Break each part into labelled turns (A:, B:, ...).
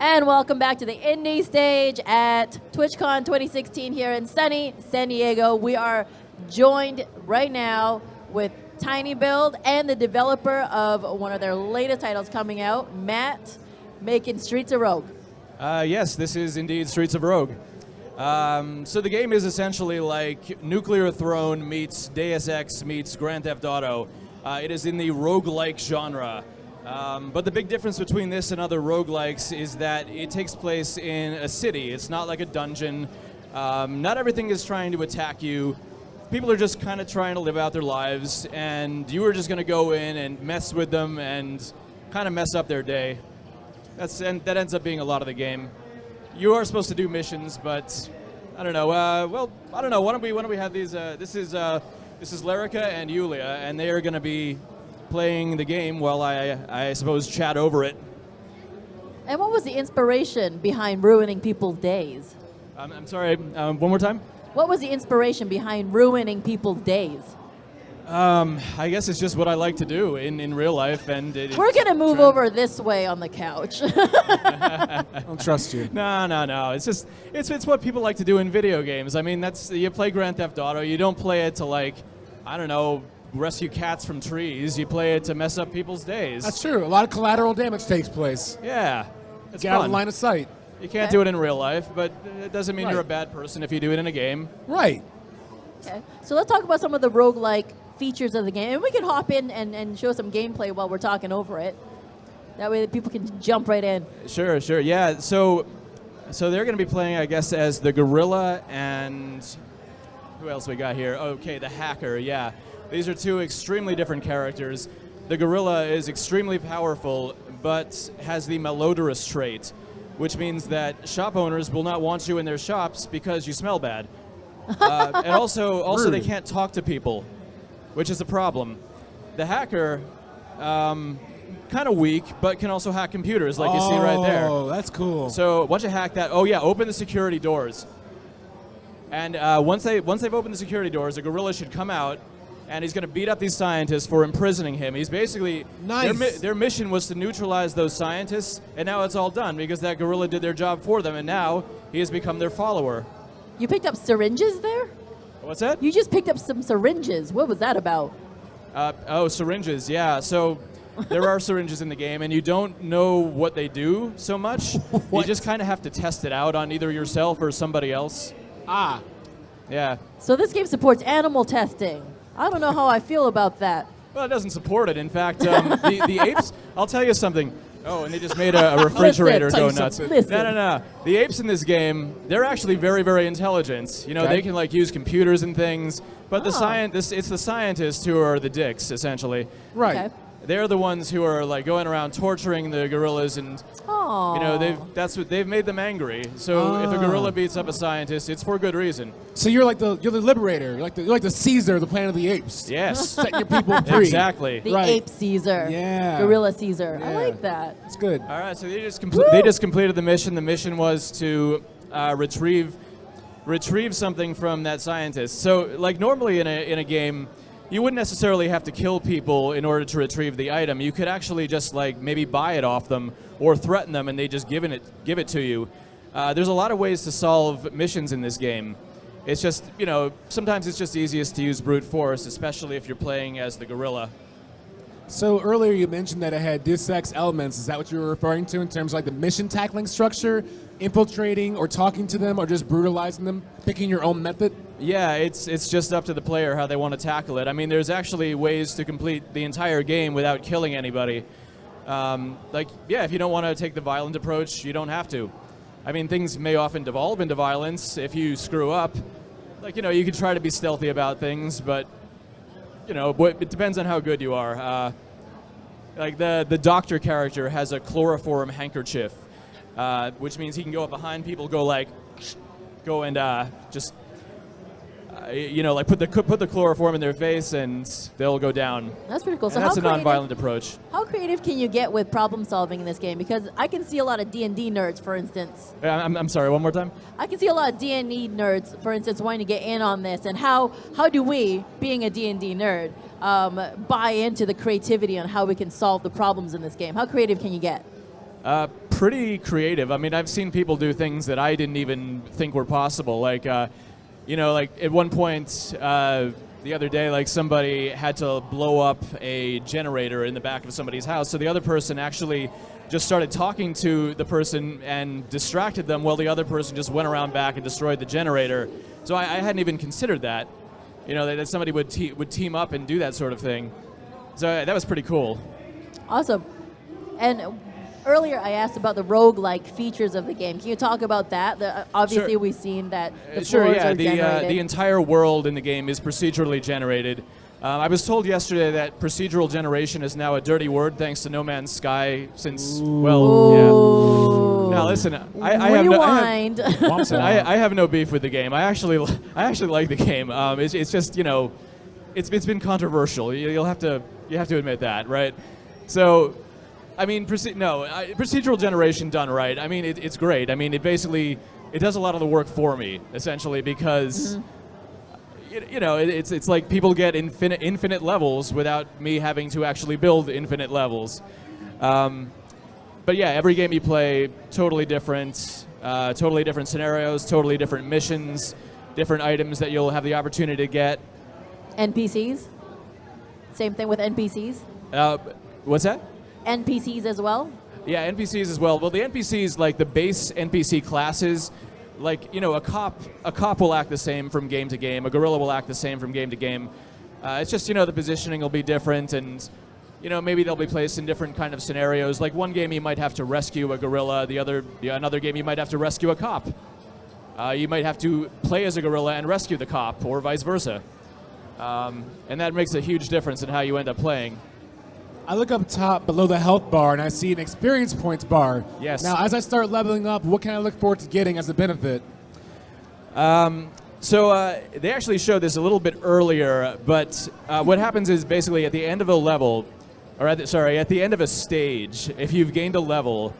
A: And welcome back to the indie stage at TwitchCon 2016 here in sunny San Diego. We are joined right now with Tiny Build and the developer of one of their latest titles coming out, Matt, making Streets of Rogue.
B: Yes, this is indeed Streets of Rogue. So the game is essentially like Nuclear Throne meets Deus Ex meets Grand Theft Auto. It is in the roguelike genre. But the big difference between this and other roguelikes is that it takes place in a city. It's not like a dungeon. Not everything is trying to attack you. People are just kind of trying to live out their lives, and you are just going to go in and mess with them and kind of mess up their day. And that ends up being a lot of the game. You are supposed to do missions, but I don't know. Well, I don't know. Why don't we have these? This is Lerica and Yulia, and they are going to be playing the game while I suppose chat over it.
A: And what was the inspiration behind ruining people's days?
B: I'm sorry. One more time.
A: What was the inspiration behind ruining people's days?
B: I guess it's just what I like to do in real life, and
A: we're gonna move over this way on the couch.
C: I don't trust you.
B: No. It's just it's what people like to do in video games. I mean, you play Grand Theft Auto. You don't play it to, like, I don't know, rescue cats from trees. You play it to mess up people's days.
C: That's true. A lot of collateral damage takes place.
B: Yeah, it's
C: Get out
B: fun.
C: of line of sight.
B: You can't do it in real life, but it doesn't mean
C: Right.
B: you're a bad person if you do it in a game.
C: Right.
A: Okay, so let's talk about some of the roguelike features of the game. And we can hop in and show some gameplay while we're talking over it. That way people can jump right in.
B: Sure. Yeah, so they're going to be playing, I guess, as the gorilla and who else we got here? Okay, the hacker, yeah. These are two extremely different characters. The gorilla is extremely powerful, but has the malodorous trait, which means that shop owners will not want you in their shops because you smell bad. And also they can't talk to people, which is a problem. The hacker, kind of weak, but can also hack computers, like you see right there.
C: Oh, that's cool.
B: So once you hack that, open the security doors. And once they've opened the security doors, the gorilla should come out, and he's going to beat up these scientists for imprisoning him. He's basically
C: nice.
B: Their mission was to neutralize those scientists, and now it's all done because that gorilla did their job for them, and now he has become their follower.
A: You picked up syringes there?
B: What's that?
A: You just picked up some syringes. What was that about?
B: Syringes, yeah. So there are syringes in the game, and you don't know what they do so much. You just kind of have to test it out on either yourself or somebody else.
C: Ah.
B: Yeah.
A: So this game supports animal testing. I don't know how I feel about that.
B: Well, it doesn't support it. In fact, the apes, I'll tell you something. Oh, and they just made a refrigerator go nuts. No. The apes in this game, they're actually very, very intelligent. You know, they can, like, use computers and things. But it's the scientists who are the dicks, essentially.
C: Right.
A: Okay.
B: They're the ones who are, like, going around torturing the gorillas, and you know, they've made them angry. So if a gorilla beats up a scientist, it's for good reason.
C: So you're the liberator. You're like the Caesar of the Planet of the Apes.
B: Yes.
C: Setting your people free.
B: Exactly.
A: The ape Caesar.
C: Yeah.
A: Gorilla Caesar.
C: Yeah.
A: I like that.
C: It's good.
B: All right, so they just completed the mission. The mission was to retrieve something from that scientist. So, like, normally in a game, you wouldn't necessarily have to kill people in order to retrieve the item. You could actually just, like, maybe buy it off them or threaten them, and they just give it to you. There's a lot of ways to solve missions in this game. It's just, you know, sometimes it's just easiest to use brute force, especially if you're playing as the gorilla.
C: So earlier you mentioned that it had Deus Ex elements. Is that what you were referring to in terms of, like, the mission tackling structure, infiltrating or talking to them or just brutalizing them, picking your own method?
B: Yeah, it's just up to the player how they want to tackle it. I mean, there's actually ways to complete the entire game without killing anybody. If you don't want to take the violent approach, you don't have to. I mean, things may often devolve into violence if you screw up. Like, you know, you can try to be stealthy about things, but, you know, it depends on how good you are. Like, the doctor character has a chloroform handkerchief, which means he can go up behind people, go and just, you know, like put the chloroform in their face, and they'll go down.
A: That's pretty cool. So
B: and that's a non-violent approach.
A: How creative can you get with problem solving in this game? Because I can see a lot of D&D nerds, for instance.
B: I'm sorry, one more time?
A: I can see a lot of D&D nerds, for instance, wanting to get in on this. And how do we, being a D&D nerd, buy into the creativity on how we can solve the problems in this game? How creative can you get?
B: pretty creative. I mean, I've seen people do things that I didn't even think were possible. Like, like at one point the other day, like somebody had to blow up a generator in the back of somebody's house. So the other person actually just started talking to the person and distracted them while the other person just went around back and destroyed the generator. So I hadn't even considered that, that somebody would team up and do that sort of thing. So that was pretty cool.
A: Awesome. And earlier I asked about the roguelike features of the game. Can you talk about that? Obviously,
B: Sure.
A: we've seen that the
B: Sure,
A: floors
B: yeah.
A: are generated.
B: The entire world in the game is procedurally generated. I was told yesterday that procedural generation is now a dirty word thanks to No Man's Sky since,
A: Ooh.
B: Now listen, I have
A: Rewind.
B: I have no beef with the game. I actually like the game. It's just, it's been controversial. You have to admit that, right? So, I mean, procedural generation done right. I mean, it's great. I mean, it does a lot of the work for me, essentially, because it's like people get infinite levels without me having to actually build infinite levels. But yeah, every game you play, totally different scenarios, totally different missions, different items that you'll have the opportunity to get.
A: NPCs? Same thing with NPCs?
B: What's that?
A: NPCs as well?
B: Yeah, NPCs as well. Well, the NPCs, like the base NPC classes, like, a cop will act the same from game to game. A gorilla will act the same from game to game. It's just, the positioning will be different, and, maybe they'll be placed in different kind of scenarios. Like one game you might have to rescue a gorilla, another game you might have to rescue a cop. You might have to play as a gorilla and rescue the cop, or vice versa. And that makes a huge difference in how you end up playing.
C: I look up top below the health bar and I see an experience points bar.
B: Yes.
C: Now, as I start leveling up, what can I look forward to getting as a benefit?
B: So they actually showed this a little bit earlier, but what happens is basically at the end of a level, or at the end of a stage, if you've gained a level,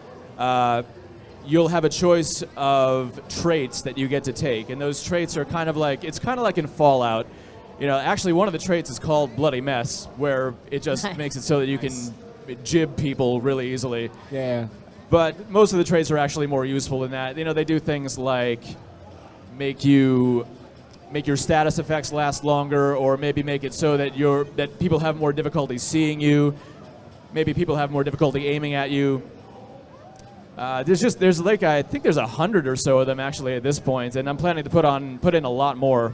B: you'll have a choice of traits that you get to take, and those traits are kind of like in Fallout. Actually, one of the traits is called Bloody Mess, where it just makes it so that you can jib people really easily.
C: Yeah.
B: But most of the traits are actually more useful than that. They do things like make your status effects last longer, or maybe make it so that people have more difficulty seeing you. Maybe people have more difficulty aiming at you. I think there's 100 or so of them actually at this point, and I'm planning to put in a lot more.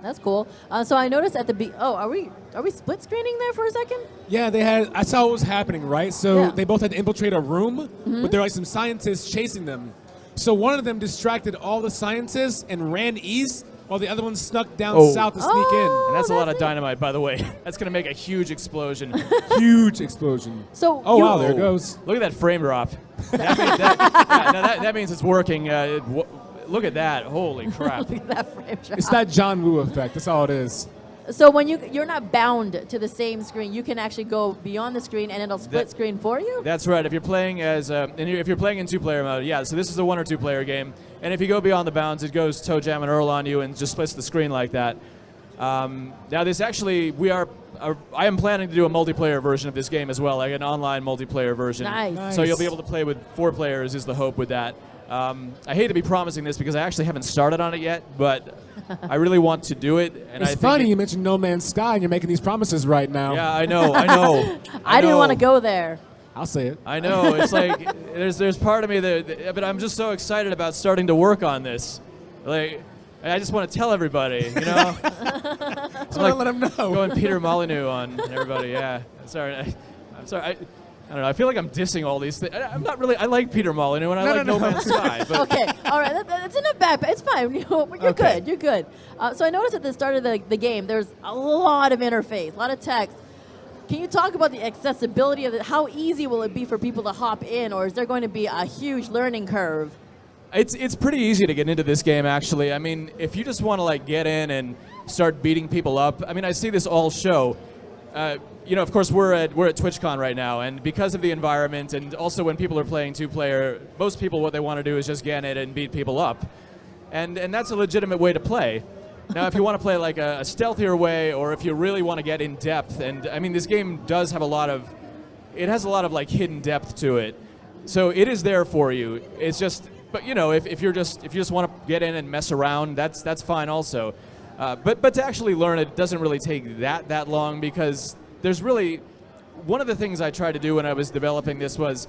A: That's cool. So I noticed at the are we split screening there for a second?
C: Yeah, I saw what was happening, right? So
A: Yeah.
C: they both had to infiltrate a room, but there are like some scientists chasing them. So one of them distracted all the scientists and ran east, while the other one snuck down south to sneak in.
B: And that's a lot of
A: it.
B: dynamite, by the way. That's going to make a huge explosion.
C: Huge explosion.
A: So
C: Oh, wow, there it goes.
B: Look at that frame drop. That means it's working. Look at that. Holy crap.
A: Look at that frame drop.
C: It's that John Woo effect. That's all it is.
A: So when you're not bound to the same screen, you can actually go beyond the screen and it'll split screen for you?
B: That's right. If you're playing if you're playing in two-player mode, yeah. So this is a 1 or 2 player game, and if you go beyond the bounds, it goes toe jam and Earl on you and just splits the screen like that. Now this actually, I am planning to do a multiplayer version of this game as well, like an online multiplayer version.
A: Nice.
B: So you'll be able to play with 4 players is the hope with that. I hate to be promising this because I actually haven't started on it yet, but I really want to do it. And
C: It's funny you mentioned No Man's Sky and you're making these promises right now.
B: Yeah, I know.
A: I didn't want to go there.
C: I'll say it.
B: I know. It's like there's part of me but I'm just so excited about starting to work on this. Like, I just want to tell everybody,
C: So
B: like
C: let them know.
B: going Peter Molyneux on everybody. Yeah. Sorry. I'm sorry. I don't know. I feel like I'm dissing all these things. I'm not really. I like Peter Molyneux and I like No Man's Sky. But
A: Okay, all right, that's enough bad. It's fine. You're
C: Okay.
A: good. You're good. So I noticed at the start of the game, there's a lot of interface, a lot of text. Can you talk about the accessibility of it? How easy will it be for people to hop in, or is there going to be a huge learning curve?
B: It's pretty easy to get into this game, actually. I mean, if you just want to get in and start beating people up. I mean, I see this all show. Of course, we're at TwitchCon right now, and because of the environment, and also when people are playing 2-player, most people what they want to do is just get in and beat people up, and that's a legitimate way to play. Now, if you want to play like a stealthier way, or if you really want to get in depth, and I mean, this game does have a lot of hidden depth to it. So it is there for you. It's just, but you know, if you just want to get in and mess around, that's fine also. But to actually learn it doesn't really take that long, because there's really, one of the things I tried to do when I was developing this was,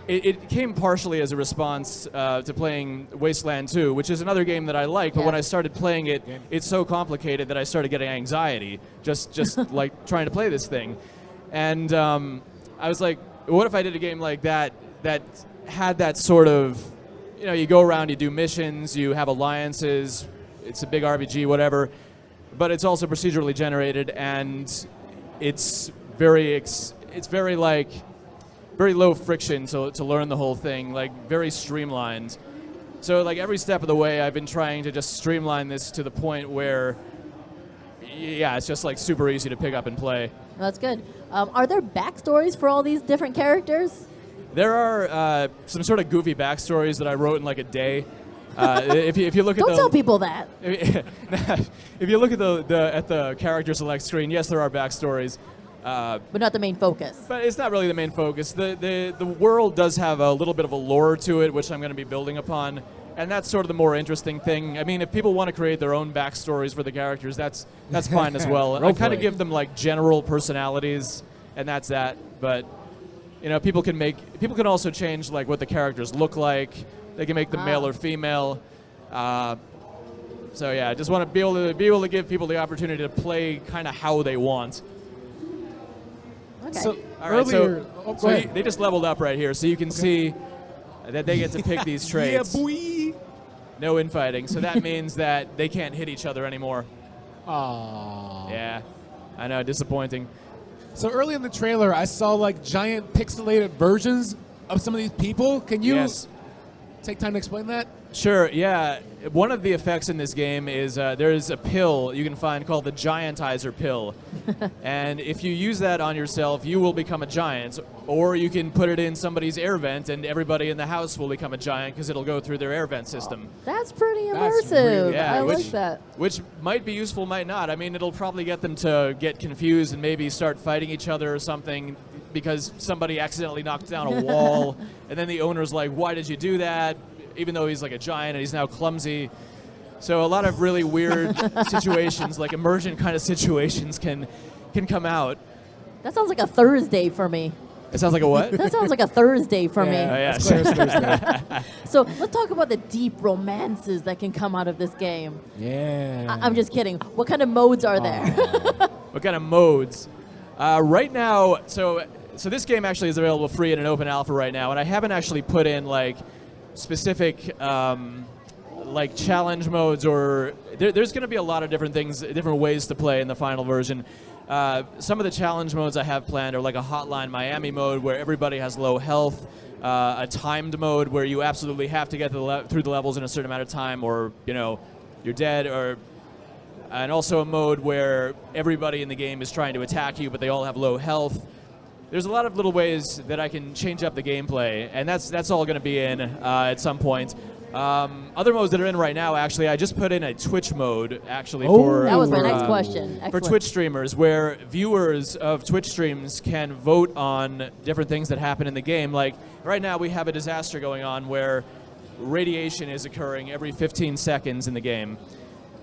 B: it came partially as a response to playing Wasteland 2, which is another game that I like, but when I started playing it, it's so complicated that I started getting anxiety just like trying to play this thing. And I was like, what if I did a game like that had that sort of, you know, you go around, you do missions, you have alliances, it's a big RPG, whatever, but it's also procedurally generated, and it's very like very low friction to learn the whole thing, like very streamlined. So like every step of the way, I've been trying to just streamline this to the point where, yeah, it's just like super easy to pick up and play.
A: That's good. Are there backstories for all these different characters?
B: There are some sort of goofy backstories that I wrote in like a day. If you look at
A: Don't tell people that.
B: If you look at the character select screen, yes, there are backstories.
A: But not the main focus.
B: But it's not really the main focus. The world does have a little bit of a lore to it, which I'm going to be building upon, and that's sort of the more interesting thing. I mean, if people want to create their own backstories for the characters, that's fine as well. I kind of give them like general personalities, and that's that. But you know, people can also change like what the characters look like. They can make them male or female. So yeah, I just want to be able to give people the opportunity to play kind of how they want.
A: Okay.
C: So
B: All right,
C: earlier,
B: they just leveled up right here, so you can see that they get to pick these traits.
C: Yeah, boy.
B: No infighting, so that means that they can't hit each other anymore.
C: Aww.
B: Yeah, I know, disappointing.
C: So early in the trailer, I saw like giant pixelated versions of some of these people. Can you take time to explain that?
B: Sure, yeah. One of the effects in this game is there's a pill you can find called the Giantizer pill. And if you use that on yourself, you will become a giant. Or you can put it in somebody's air vent, and everybody in the house will become a giant because it'll go through their air vent system.
A: That's pretty
C: That's
A: immersive.
C: really
A: I like that.
B: Which might be useful, might not. I mean, it'll probably get them to get confused and maybe start fighting each other or something because somebody accidentally knocked down a wall. And then the owner's like, why did you do that? Even though he's like a giant and he's now clumsy. So a lot of really weird situations, like immersion kind of situations can come out.
A: That sounds like a Thursday for me.
B: It sounds like a what?
A: That sounds like a Thursday for me.
B: Oh, yeah.
A: So let's talk about the deep romances that can come out of this game.
C: Yeah.
A: I'm just kidding. What kind of modes are there?
B: What kind of modes? Right now, so this game actually is available free in an open alpha right now, and I haven't actually put in like specific like challenge modes, or there's going to be a lot of different things, different ways to play in the final version. Some of the challenge modes I have planned are like a Hotline Miami mode where everybody has low health, a timed mode where you absolutely have to get through the levels in a certain amount of time, or you know, you're dead, and also a mode where everybody in the game is trying to attack you, but they all have low health. There's a lot of little ways that I can change up the gameplay, and that's all going to be in at some point. Other modes that are in right now, actually, I just put in a Twitch mode, actually, for
A: that was my next question.
B: for Twitch streamers, where viewers of Twitch streams can vote on different things that happen in the game. Like, right now we have a disaster going on where radiation is occurring every 15 seconds in the game.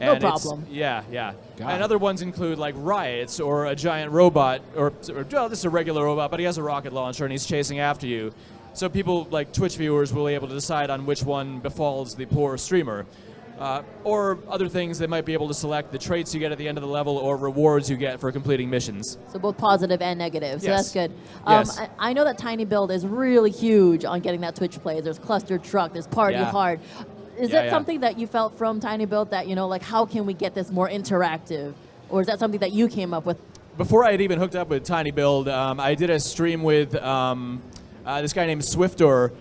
A: No problem.
B: Yeah.
C: God.
B: And other ones include like riots or a giant robot, or well, this is a regular robot, but he has a rocket launcher and he's chasing after you. So people like Twitch viewers will be able to decide on which one befalls the poor streamer. Or other things, they might be able to select the traits you get at the end of the level or rewards you get for completing missions.
A: So both positive and negative. So
B: Yes.
A: that's good.
B: Yes.
A: I know that Tiny Build is really huge on getting that Twitch play. There's Clustered Truck, there's Party
B: Yeah.
A: Hard. Is
B: Yeah,
A: that something that you felt from Tiny Build that, you know, like how can we get this more interactive? Or is that something that you came up with?
B: Before I had even hooked up with Tiny Build, I did a stream with this guy named Swiftor.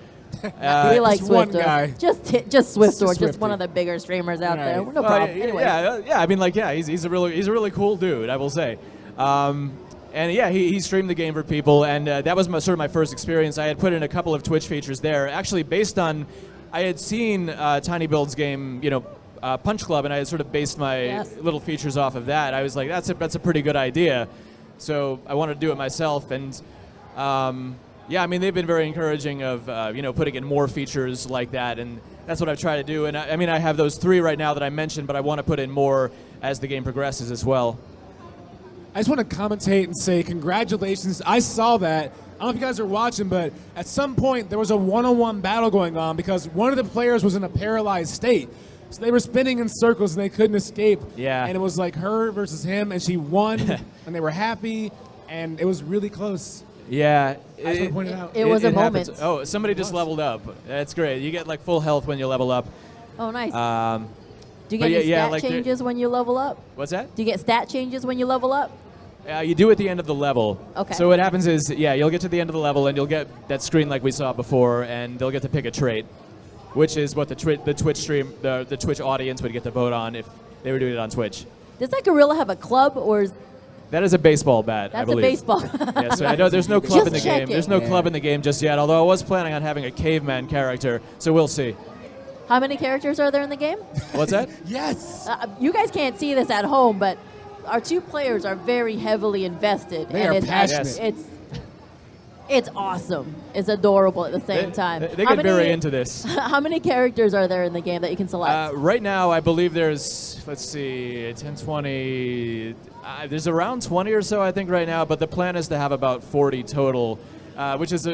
A: We like
C: Just one
A: Swiftor.
C: guy.
A: Just Swiftor, just
C: Swifty.
A: one of the bigger streamers out
C: Right.
A: there. No problem. Anyway.
B: Yeah. I mean, like, yeah, he's a really cool dude, I will say. And yeah, he streamed the game for people, and that was sort of my first experience. I had put in a couple of Twitch features there, actually based on, I had seen Tiny Build's game, you know, Punch Club, and I had sort of based my little features off of that. I was like, that's a pretty good idea. So I wanted to do it myself, and Yeah, I mean, they've been very encouraging of, putting in more features like that, and that's what I've tried to do. And I mean, I have those 3 right now that I mentioned, but I want to put in more as the game progresses as well.
C: I just want to commentate and say congratulations. I saw that. I don't know if you guys are watching, but at some point there was a one-on-one battle going on because one of the players was in a paralyzed state. So they were spinning in circles and they couldn't escape.
B: Yeah.
C: And it was like her versus him, and she won, and they were happy, and it was really close.
B: Yeah.
C: I just want to point it out.
A: It was a
B: happens.
A: moment.
B: Oh, somebody just leveled up. That's great. You get like full health when you level up.
A: Oh, nice. Do you
B: but
A: get any
B: yeah,
A: stat
B: like
A: changes when you level up?
B: What's that?
A: Do you get stat changes when you level up?
B: You do at the end of the level.
A: Okay.
B: So what happens is, you'll get to the end of the level and you'll get that screen like we saw before, and they'll get to pick a trait, which is what the Twitch stream, the Twitch audience would get to vote on if they were doing it on Twitch.
A: Does that gorilla have a club, or is
B: That is a baseball bat, I
A: that's a
B: believe.
A: baseball?
B: Yeah, so I know there's no club
A: Just
B: in the game.
A: checking.
B: There's no club in the game just yet, although I was planning on having a caveman character, so we'll see.
A: How many characters are there in the game?
B: What's that?
C: Yes.
A: You guys can't see this at home, but our 2 players are very heavily invested.
C: They
A: and
C: are
A: it's,
C: passionate.
A: It's awesome. It's adorable at the same time.
B: They
A: How
B: get very into this.
A: How many characters are there in the game that you can select?
B: Right now, I believe there's, let's see, 10, 20. There's around 20 or so, I think, right now, but the plan is to have about 40 total, which is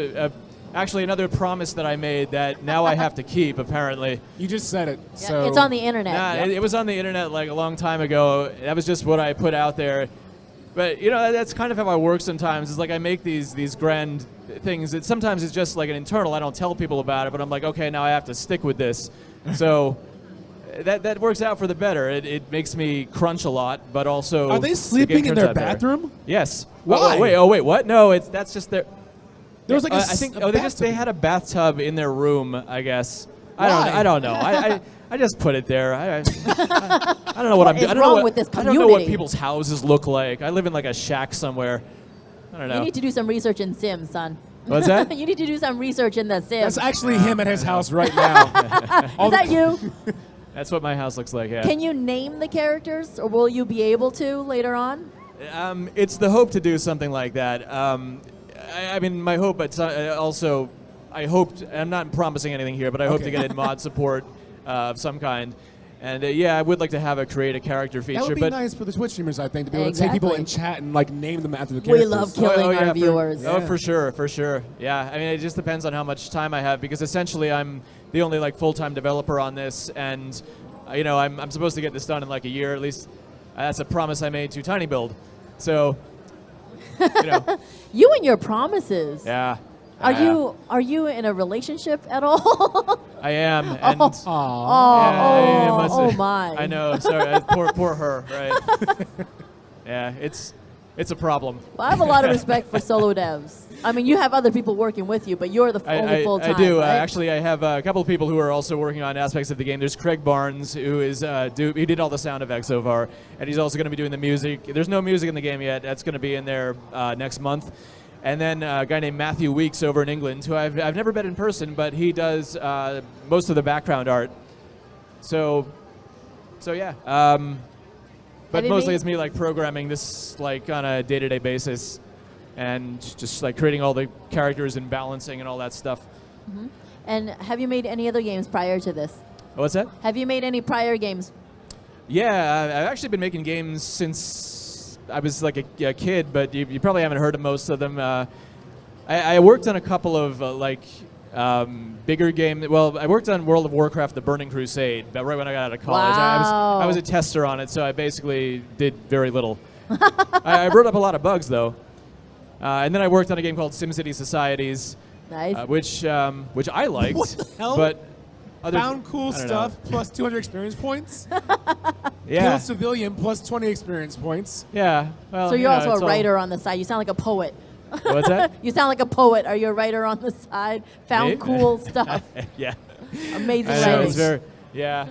B: actually another promise that I made that now I have to keep, apparently.
C: You just said it.
A: Yeah,
C: So
A: it's on the internet.
B: Nah, it was on the internet like a long time ago. That was just what I put out there. But that's kind of how I work sometimes. It's like I make these grand things. Sometimes it's just like an internal. I don't tell people about it, but I'm like, okay, now I have to stick with this. So that works out for the better. It makes me crunch a lot, but also
C: Are they
B: the game
C: sleeping in
B: turns
C: their
B: out better.
C: bathroom?
B: Yes.
C: Why?
B: Wait, what? No, that's just their.
C: There was like
B: I think they had a bathtub in their room, I guess.
C: Why?
B: I don't know. I just put it there. I don't know what I'm doing.
A: is wrong with this
B: I don't know what
A: community?
B: people's houses look like. I live in like a shack somewhere. I don't know.
A: You need to do some research in Sims, son.
B: What's that?
A: You need to do some research in the Sims.
C: That's actually him at his house right now.
A: Is that you?
B: That's what my house looks like. Yeah.
A: Can you name the characters, or will you be able to later on?
B: It's the hope to do something like that. I mean, my hope, but also, I hoped. I'm not promising anything here, but I hope to get in mod support of some kind. And I would like to have create a character feature.
C: That would be
B: but
C: nice for the Twitch streamers, I think, to be able to take people
A: Exactly.
C: in chat and like name them after the
A: We
C: characters.
A: love killing our
B: yeah,
A: viewers.
B: Oh, for sure. Yeah, I mean, it just depends on how much time I have, because essentially I'm the only like full-time developer on this, and I'm supposed to get this done in like a year at least. That's a promise I made to Tiny Build. So,
A: You and your promises.
B: yeah.
A: Are you in a relationship at all?
B: I am, and
C: Aw.
A: oh my.
B: I know. Sorry, poor her. Right. Yeah, it's a problem.
A: Well, I have a lot of respect for solo devs. I mean, you have other people working with you, but you're the only full time.
B: I do.
A: Right?
B: Actually, I have a couple of people who are also working on aspects of the game. There's Craig Barnes, who is he did all the sound effects so far, and he's also going to be doing the music. There's no music in the game yet. That's going to be in there next month. And then a guy named Matthew Weeks over in England, who I've never met in person, but he does most of the background art. So yeah. But mostly it's me like programming this like on a day-to-day basis, and just like creating all the characters and balancing and all that stuff.
A: Mm-hmm. And have you made any other games prior to this?
B: What's that?
A: Have you made any prior games?
B: Yeah, I've actually been making games since I was like a kid, but you probably haven't heard of most of them. I worked on a couple of bigger games. Well, I worked on World of Warcraft: The Burning Crusade, but right when I got out of college.
A: Wow.
B: I was a tester on it, so I basically did very little. I wrote up a lot of bugs though, and then I worked on a game called SimCity Societies,
A: Nice.
B: which I liked.
C: What the hell?
B: But
C: Found cool
B: I don't
C: stuff
B: know.
C: plus 200 experience points.
B: Yeah.
C: Killed civilian plus 20 experience points.
B: Yeah. Well,
A: So you're also
B: it's
A: a
B: all-
A: writer on the side. You sound like a poet.
B: What's that?
A: You sound like a poet. Are you a writer on the side? Found
B: Me?
A: cool stuff.
B: Yeah.
A: Amazing
B: I know,
A: writing.
B: it's very. Yeah.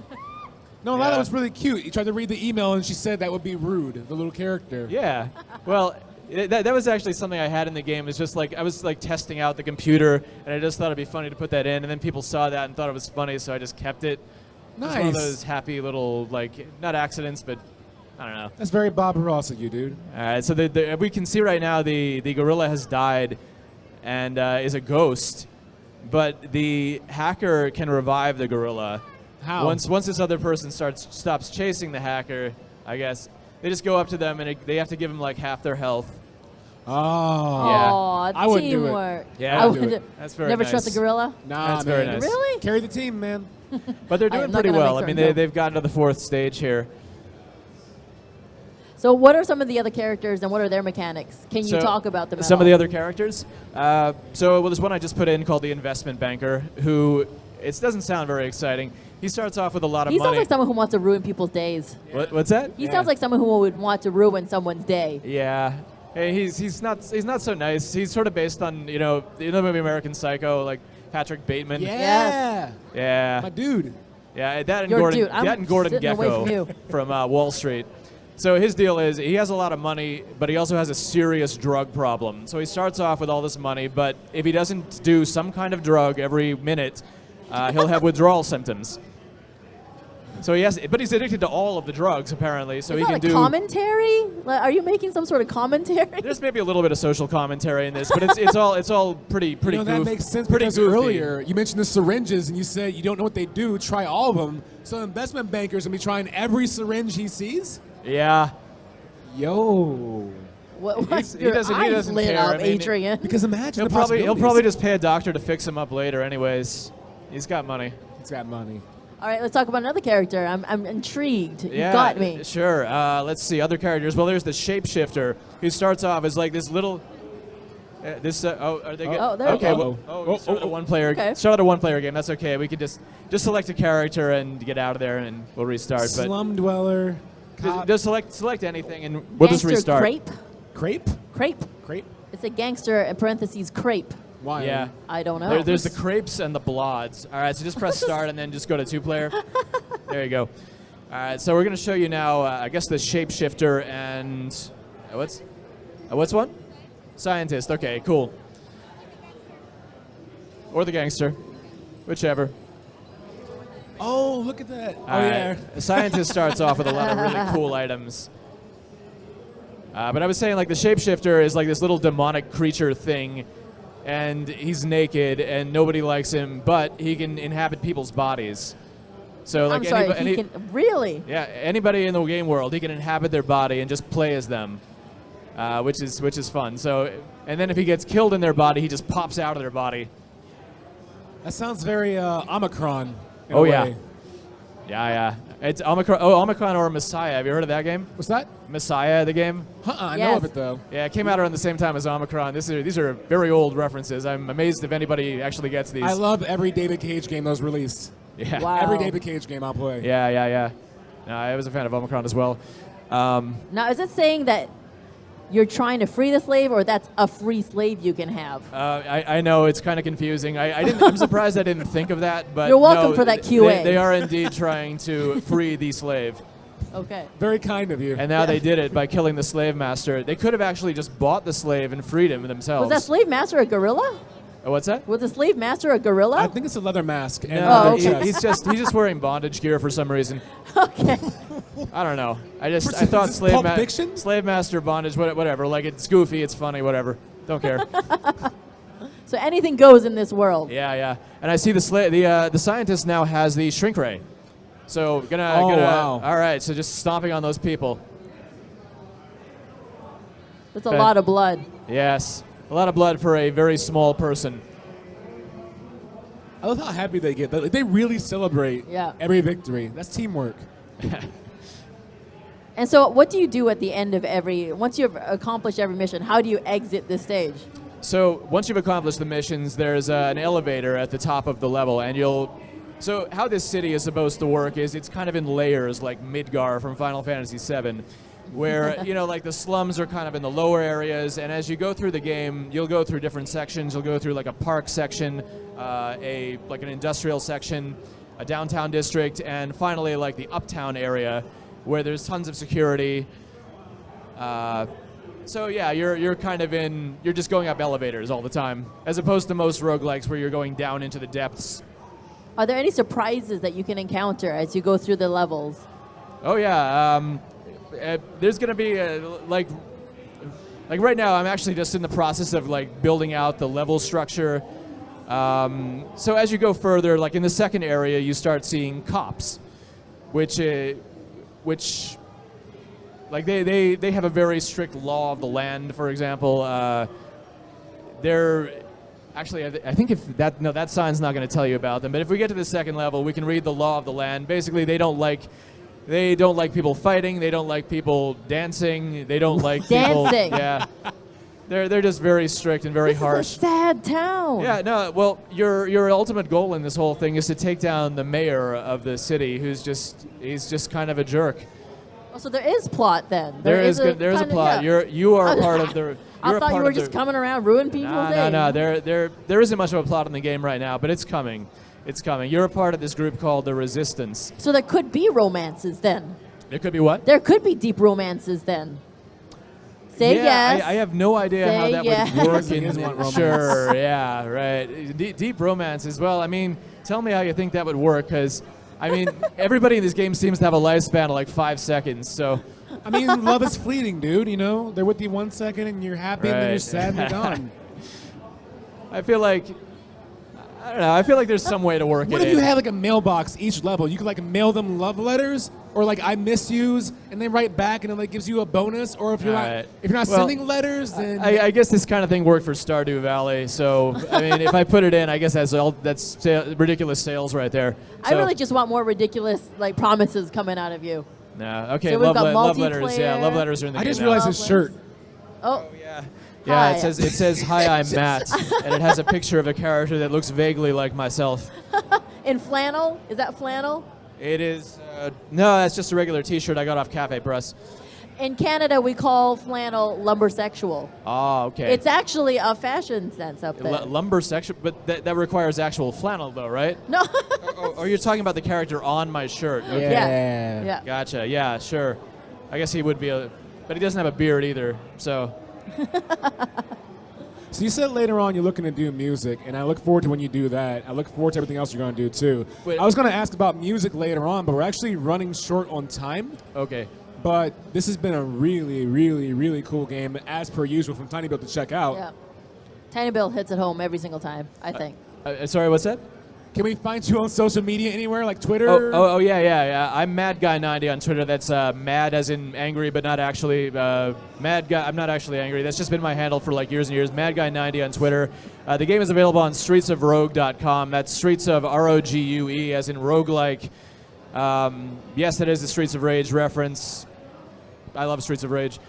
C: No, Lana
B: Yeah.
C: was really cute. You tried to read the email and she said that would be rude, the little character.
B: Yeah. Well, that was actually something I had in the game. It's just like I was like testing out the computer, and I just thought it'd be funny to put that in, and then people saw that and thought it was funny, so I just kept it. It's one of
C: Nice.
B: those happy little like not accidents, but I don't know.
C: That's very Bob Ross of you, dude.
B: All right, so we can see right now the gorilla has died, and is a ghost. But the hacker can revive the gorilla.
C: How?
B: Once this other person stops chasing the hacker, I guess they just go up to them and they have to give them like half their health.
C: Oh.
B: Yeah.
A: Aw,
C: I wouldn't do it.
A: teamwork.
B: Yeah,
A: I
B: I wouldn't
C: do it.
B: That's very
A: Never
B: nice.
A: trust a gorilla?
C: Nah,
B: That's very
C: man.
B: nice.
A: Really?
C: Carry the team, man.
B: But they're
A: I
B: doing
A: am not
B: pretty
A: gonna
B: well.
A: make
B: I mean,
A: certain, no.
B: they've gotten to the 4th stage here.
A: So what are some of the other characters and what are their mechanics? Can you
B: So,
A: talk about them at
B: Some of
A: all?
B: the other characters. There's one I just put in called the investment banker, who it doesn't sound very exciting. He starts off with a lot of
A: He
B: money.
A: sounds like someone who wants to ruin people's days.
B: What's that?
A: He
C: Yeah.
A: sounds like someone who would want to ruin someone's day.
B: Yeah. Hey, he's not so nice. He's sort of based on you know the movie American Psycho, like Patrick Bateman.
C: Yeah.
B: Yeah.
C: My dude.
B: Yeah, that and
A: Your
B: Gordon,
A: dude, I'm
B: that and Gordon
A: sitting away
B: Gekko
A: from you.
B: from Wall Street. So his deal is he has a lot of money, but he also has a serious drug problem. So he starts off with all this money, but if he doesn't do some kind of drug every minute, he'll have withdrawal symptoms. So but he's addicted to all of the drugs apparently. So
A: Is
B: he
A: that
B: can
A: like
B: do.
A: commentary? Like, are you making some sort of commentary?
B: There's maybe a little bit of social commentary in this, but it's all pretty
C: You know, that
B: goof-
C: makes sense
B: pretty
C: because
B: goofy.
C: earlier you mentioned the syringes and you said you don't know what they do, try all of them. So investment bankers going to be trying every syringe he sees?
B: Yeah.
C: Yo.
A: What,
B: He
A: your
B: doesn't- he
A: eyes
B: doesn't
A: lit
B: care.
A: up,
B: I mean,
A: Adrian.
C: Because imagine
B: He'll
C: the
B: probably
C: possibilities.
B: just pay a doctor to fix him up later anyways. He's got money.
C: He's got money.
A: All right, let's talk about another character. I'm intrigued. You
B: Yeah,
A: got me.
B: Sure. Let's see other characters. Well, there's the shapeshifter who starts off as like this little. Are they good?
A: Oh, there we
B: okay.
A: go.
B: Well, start a one-player.
A: Okay.
B: Start a one-player game. That's okay. We could just select a character and get out of there, and we'll restart. But
C: Slum dweller. Cop.
B: just select anything, and we'll just
A: Gangster
B: restart.
A: crepe.
C: Crepe?
A: Crepe.
C: Crepe?
A: It's a gangster in parentheses crepe.
C: Why?
B: Yeah.
A: I don't know.
B: There's the crepes and the blods. All right, so just press start and then just go to 2-player. There you go. All right, so we're going to show you now, I guess, the shapeshifter and what's one? Scientist. Okay, cool. Or the gangster, whichever.
C: Oh, look at that.
B: All right. The scientist starts off with a lot of really cool items. But I was saying, like, the shapeshifter is like this little demonic creature thing, and he's naked, and nobody likes him, but he can inhabit people's bodies. So, like,
A: I'm sorry, he can really?
B: yeah, anybody in the game world, he can inhabit their body and just play as them, which is fun. So, and then if he gets killed in their body, he just pops out of their body.
C: That sounds very Omicron. in
B: Oh,
C: a
B: yeah.
C: way.
B: Yeah. It's Omicron. Oh, Omicron or Messiah. Have you heard of that game?
C: What's that?
B: Messiah, the game.
C: I know
A: Yes.
C: of it though.
B: Yeah, it came out around the same time as Omicron. These are very old references. I'm amazed if anybody actually gets these.
C: I love every David Cage game that was released.
B: Yeah.
A: Wow.
C: Every David Cage game I'll play.
B: Yeah. No, I was a fan of Omicron as well.
A: Now, is it saying that you're trying to free the slave, or that's a free slave you can have?
B: I know it's kind of confusing. I'm surprised I didn't think of that. But
A: You're welcome
B: no,
A: for that QA.
B: They are indeed trying to free the slave,
A: Okay.
C: Very kind of you.
B: and now they did it by killing the slave master. They could have actually just bought the slave and freed him themselves.
A: Was that slave master a gorilla?
B: Oh, what's that?
A: Was the slave master a gorilla?
C: I think it's a leather mask. And
B: No,
A: Oh,
C: leather
A: okay.
C: chest.
B: he's just wearing bondage gear for some reason.
A: Okay.
B: I don't know. I
C: Is
B: thought
C: this Pulp Fiction?
B: slave master bondage, whatever. Like, it's goofy, it's funny, whatever. Don't care.
A: So anything goes in this world.
B: Yeah. And I see the scientist now has the shrink ray. So gonna.
C: Wow.
B: All right. So just stomping on those people.
A: That's a
B: Okay.
A: lot of blood.
B: Yes. A lot of blood for a very small person.
C: I love how happy they get. They really celebrate
A: Yeah.
C: every victory. That's teamwork.
A: And so what do you do at the end of once you've accomplished every mission, how do you exit this stage?
B: So once you've accomplished the missions, there's an elevator at the top of the level, and So how this city is supposed to work is it's kind of in layers, like Midgar from Final Fantasy VII, where like the slums are kind of in the lower areas, and as you go through the game, you'll go through different sections. You'll go through like a park section, like an industrial section, a downtown district, and finally like the uptown area, where there's tons of security. So yeah, you're kind of you're just going up elevators all the time, as opposed to most roguelikes where you're going down into the depths.
A: Are there any surprises that you can encounter as you go through the levels?
B: Oh yeah, there's gonna be like like right now, I'm actually just in the process of like building out the level structure. So as you go further, like in the second area, you start seeing cops, which like they have a very strict law of the land. For example, they're actually I think if that sign's not going to tell you about them. But if we get to the second level, we can read the law of the land. Basically, they don't like people fighting. They don't like people dancing. They don't like
A: dancing.
B: People, yeah. They're just very strict and very harsh.
A: This is a sad town.
B: Yeah, no. Well, your ultimate goal in this whole thing is to take down the mayor of the city, he's just kind of a jerk.
A: Oh, so there is plot then.
B: There is a plot.
A: Yeah.
B: You are part of the.
A: I thought you were just coming around ruining people's day.
B: No. There isn't much of a plot in the game right now, but it's coming. It's coming. You're a part of this group called the Resistance.
A: So there could be romances then.
B: There could be what?
A: There could be deep romances then. Say yes.
B: I have no idea how that would work in sure, yeah, right. Deep romances. Well, I mean, tell me how you think that would work, because, I mean, everybody in this game seems to have a lifespan of like 5 seconds, so.
C: I mean, love is fleeting, dude, you know? They're with you 1 second and you're happy and then you're sad and they're gone.
B: I feel like, I don't know, I feel like there's some way to work it in.
C: What if you had like a mailbox each level? You could like mail them love letters or like I miss yous and they write back and it like gives you a bonus, or if you're not sending letters, then
B: I guess this kind of thing worked for Stardew Valley. So I mean, if I put it in, I guess that's ridiculous sales right there.
A: I really just want more ridiculous like promises coming out of you.
B: No, okay,
A: so
B: love letters. Yeah, love letters are in the game.
C: I just realized his shirt.
A: Oh
B: yeah. Yeah, it says "Hi, I'm Matt," and it has a picture of a character that looks vaguely like myself.
A: In flannel? Is that flannel?
B: It is. No, that's just a regular T-shirt I got off Cafe Press.
A: In Canada, we call flannel lumbersexual.
B: Oh, okay.
A: It's actually a fashion sense up there.
B: Lumbersexual, but that requires actual flannel, though, right?
A: No.
B: or you're talking about the character on my shirt? Okay.
A: Yeah.
B: Gotcha. Yeah, sure. I guess he would be but he doesn't have a beard either, so.
C: So you said later on you're looking to do music, and I look forward to when you do that. I look forward to everything else you're going to do, too.
B: Wait.
C: I was going to ask about music later on, but we're actually running short on time.
B: Okay.
C: But this has been a really, really, really cool game, as per usual, from Tiny Build to check out.
A: Yeah. Tiny Build hits it home every single time, I think.
B: Sorry, what's that?
C: Can we find you on social media anywhere, like Twitter?
B: Oh, yeah. I'm Mad Guy 90 on Twitter. That's mad as in angry, but not actually Mad Guy. I'm not actually angry. That's just been my handle for like years and years. Mad Guy 90 on Twitter. The game is available on streetsofrogue.com. That's Streets of ROGUE, as in roguelike. Yes, that is the Streets of Rage reference. I love Streets of Rage.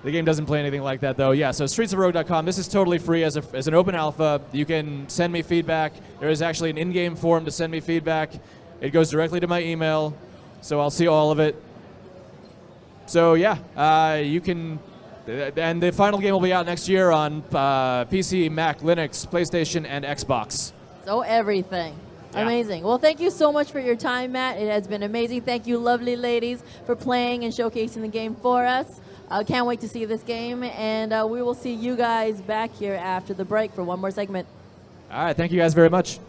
B: The game doesn't play anything like that, though. Yeah, so streetsofrogue.com. This is totally free as an open alpha. You can send me feedback. There is actually an in-game form to send me feedback. It goes directly to my email, so I'll see all of it. So, yeah, you can... And the final game will be out next year on PC, Mac, Linux, PlayStation, and Xbox.
A: So everything.
B: Yeah.
A: Amazing. Well, thank you so much for your time, Matt. It has been amazing. Thank you, lovely ladies, for playing and showcasing the game for us. Can't wait to see this game, and we will see you guys back here after the break for one more segment.
B: All right, thank you guys very much.